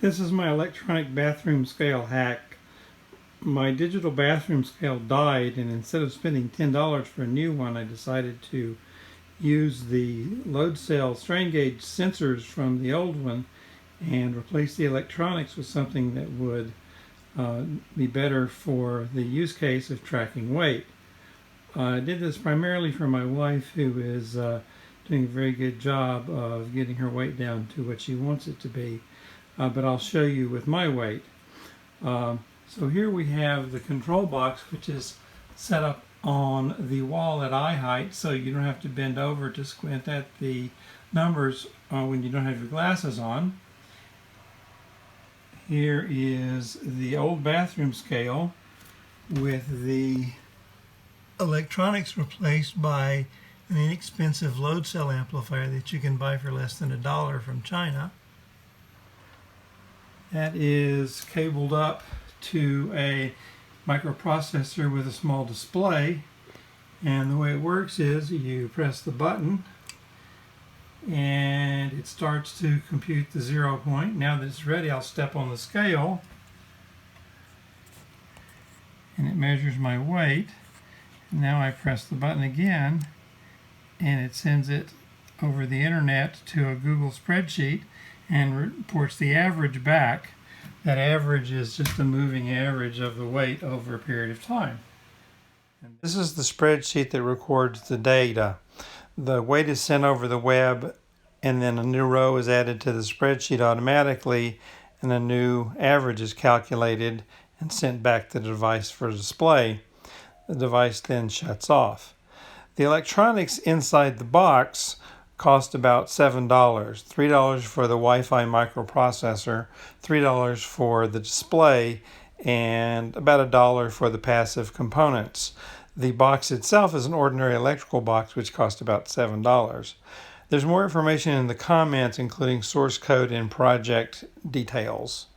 This is my electronic bathroom scale hack. My digital bathroom scale died, and instead of spending $10 for a new one, I decided to use the load cell strain gauge sensors from the old one and replace the electronics with something that would be better for the use case of tracking weight. I did this primarily for my wife, who is doing a very good job of getting her weight down to what she wants it to be. But I'll show you with my weight. So here we have the control box, which is set up on the wall at eye height, so you don't have to bend over to squint at the numbers when you don't have your glasses on. Here is the old bathroom scale with the electronics replaced by an inexpensive load cell amplifier that you can buy for less than $1 from China. That is cabled up to a microprocessor with a small display, and the way it works is you press the button and it starts to compute the 0 point. Now that it's ready, I'll step on the scale and it measures my weight. Now I press the button again and it sends it over the internet to a Google spreadsheet and reports the average back. That average is just a moving average of the weight over a period of time. And this is the spreadsheet that records the data. The weight is sent over the web, and then a new row is added to the spreadsheet automatically, and a new average is calculated and sent back to the device for display. The device then shuts off. The electronics inside the box cost about $7. $3 for the Wi-Fi microprocessor, $3 for the display, and about $1 for the passive components. The box itself is an ordinary electrical box, which cost about $7. There's more information in the comments, including source code and project details.